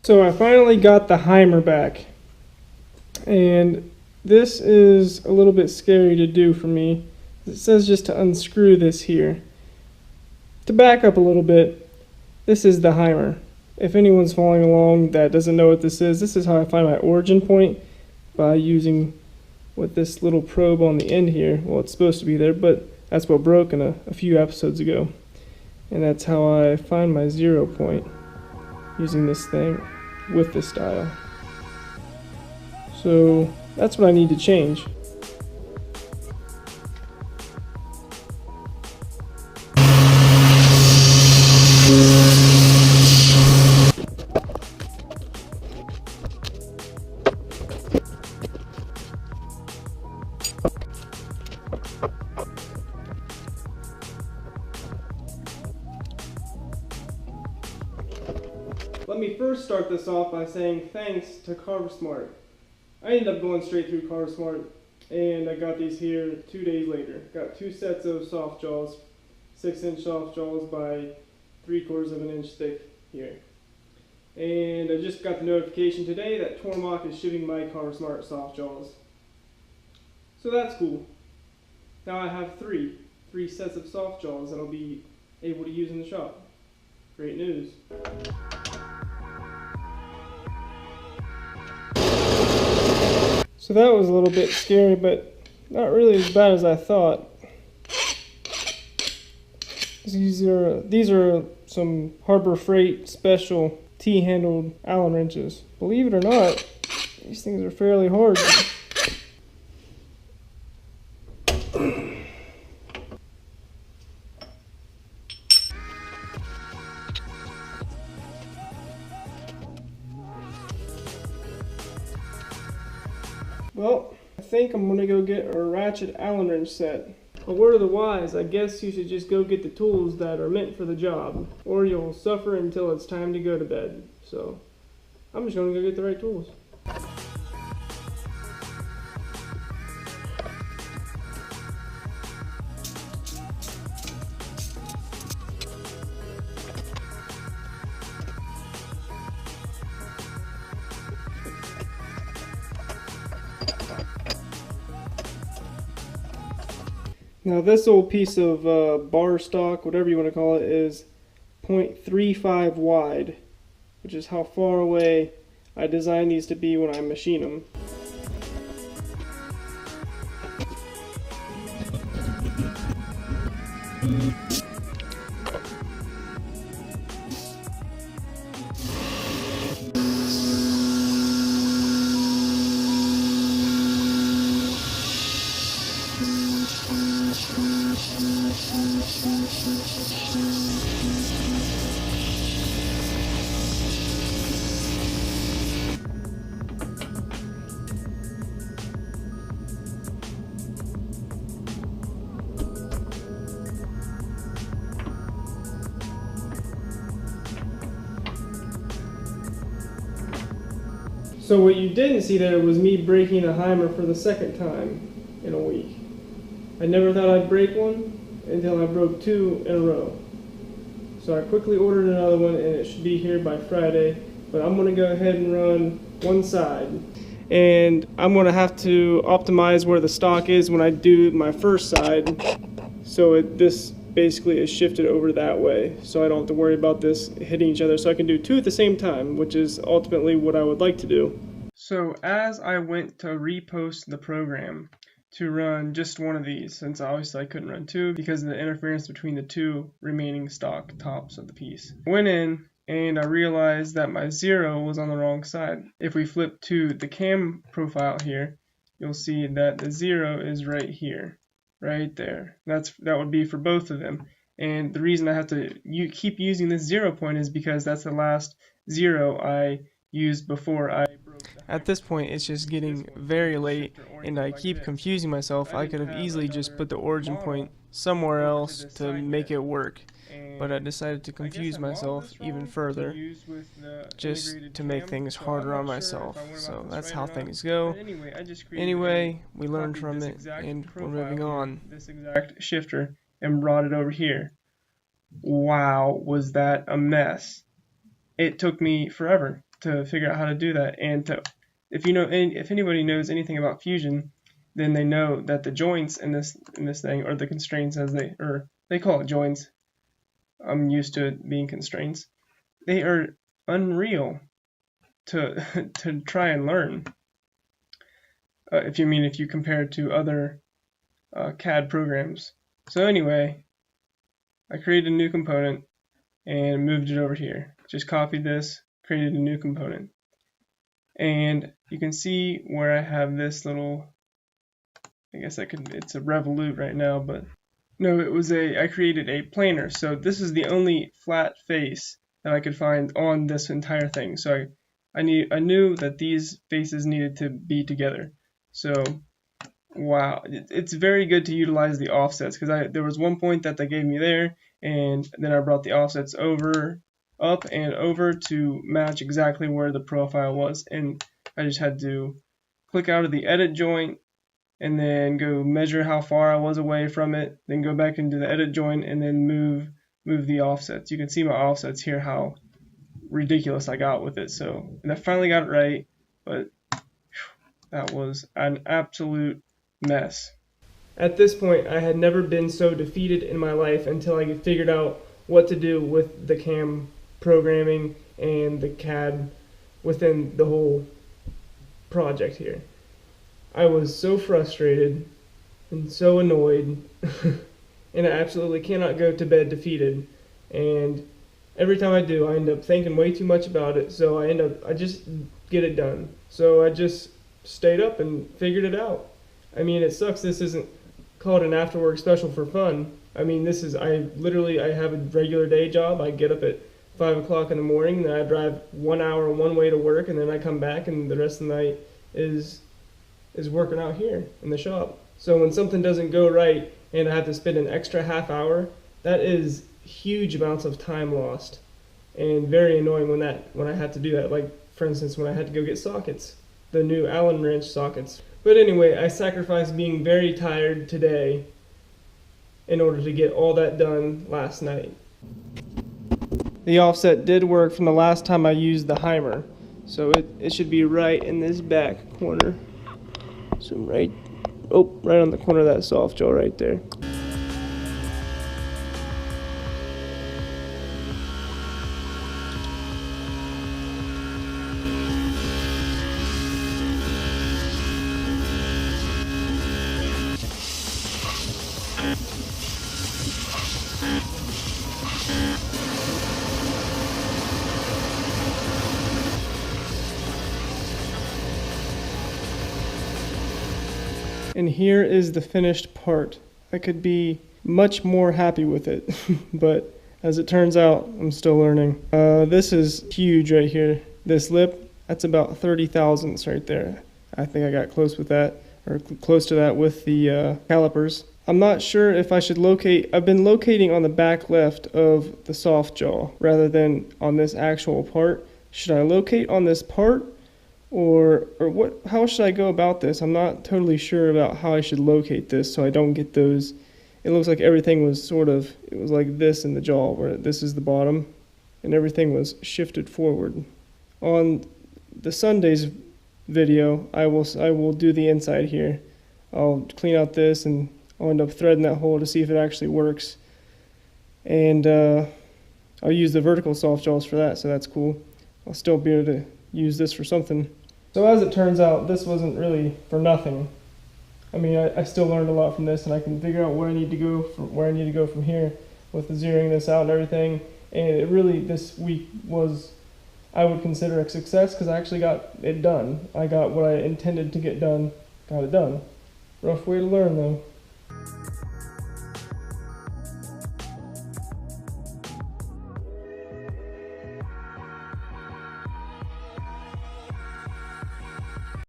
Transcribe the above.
So I finally got the Heimer back, and this is a little bit scary to do for me. It says just to unscrew this here. To back up a little bit, this is the Heimer. If anyone's following along that doesn't know what this is how I find my origin point, by using with this little probe on the end here. Well, it's supposed to be there, but that's what broke in a few episodes ago. And that's how I find my 0 point, using this thing with this dial. So that's what I need to change. Let me first start this off by saying thanks to CarveSmart. I ended up going straight through CarveSmart, and I got these here 2 days later. Got 2 sets of soft jaws, 6-inch soft jaws by 3/4 of an inch thick here. And I just got the notification today that Tormach is shipping my CarveSmart soft jaws. So that's cool. Now I have three sets of soft jaws that I'll be able to use in the shop. Great news. So that was a little bit scary, but not really as bad as I thought. These are some Harbor Freight special T-handled Allen wrenches. Believe it or not, these things are fairly hard. Well, I think I'm gonna go get a ratchet Allen wrench set. A word of the wise, I guess you should just go get the tools that are meant for the job, or you'll suffer until it's time to go to bed. So, I'm just gonna go get the right tools. Now this old piece of bar stock, whatever you want to call it, is 0.35 wide, which is how far away I designed these to be when I machine them. So what you didn't see there was me breaking a Heimer for the second time in a week. I never thought I'd break one until I broke 2 in a row. So I quickly ordered another one, and it should be here by Friday. But I'm going to go ahead and run one side. And I'm going to have to optimize where the stock is when I do my first side. So this basically is shifted over that way, so I don't have to worry about this hitting each other, so I can do 2 at the same time, which is ultimately what I would like to do. So as I went to repost the program to run just one of these, since obviously I couldn't run 2 because of the interference between the 2 remaining stock tops of the piece, I went in and I realized that my 0 was on the wrong side. If we flip to the cam profile here, you'll see that the 0 is right here. Right there. That would be for both of them. And the reason I have to keep using this 0 point is because that's the last 0 I used before I broke the Heimer. At this point, it's just getting very late, and I keep confusing myself. I could have easily just put the origin point somewhere else to make it work, but I decided to confuse myself even further just to make things harder on myself. So that's how things go. Anyway, we learned from it, and we're moving on. This exact shifter and brought it over here. Wow, was that a mess. It took me forever. to figure out how to do that. And if anybody knows anything about Fusion, then they know that the joints in this thing, or the constraints, as they call it joints. I'm used to it being constraints. They are unreal to to try and learn. If you compare it to other CAD programs. So anyway, I created a new component and moved it over here. Just copied this, created a new component. And you can see where I have this little, I guess it's a revolute right now, but no, I created a planer. So this is the only flat face that I could find on this entire thing. So I knew that these faces needed to be together. So wow, it's very good to utilize the offsets, because there was one point that they gave me there, and then I brought the offsets up and over to match exactly where the profile was, and I just had to click out of the edit joint and then go measure how far I was away from it, then go back into the edit joint and then move the offsets. You can see my offsets here, how ridiculous I got with it. So, and I finally got it right, but that was an absolute mess. At this point, I had never been so defeated in my life until I figured out what to do with the CAM programming and the CAD within the whole project here. I was so frustrated and so annoyed, and I absolutely cannot go to bed defeated. And every time I do, I end up thinking way too much about it, so I just get it done. So I just stayed up and figured it out. I mean, it sucks this isn't called an after work special for fun. I mean, I have a regular day job. I get up at 5 o'clock in the morning, then I drive 1 hour one way to work, and then I come back, and the rest of the night is working out here in the shop. So when something doesn't go right and I have to spend an extra half hour, that is huge amounts of time lost, and very annoying when I had to do that. Like, for instance, when I had to go get sockets, the new Allen wrench sockets. But anyway, I sacrificed being very tired today in order to get all that done last night. The offset did work from the last time I used the Heimer, so it should be right in this back corner. So right on the corner of that soft jaw right there. And here is the finished part. I could be much more happy with it, but as it turns out, I'm still learning. This is huge right here. This lip, that's about 30 thousandths right there. I think I got close with that, or close to that with the calipers. I'm not sure if I should locate. I've been locating on the back left of the soft jaw rather than on this actual part. Should I locate on this part? Or what? How should I go about this? I'm not totally sure about how I should locate this so I don't get those. It looks like everything was it was like this in the jaw, where this is the bottom, and everything was shifted forward. On the Sunday's video, I will do the inside here. I'll clean out this, and I'll end up threading that hole to see if it actually works. And I'll use the vertical soft jaws for that, so that's cool. I'll still be able to use this for something. So as it turns out, this wasn't really for nothing. I mean, I still learned a lot from this, and I can figure out where I need to go from here with the zeroing this out and everything. And it really, this week was, I would consider a success, because I actually got it done. I got what I intended to get done, got it done. Rough way to learn though.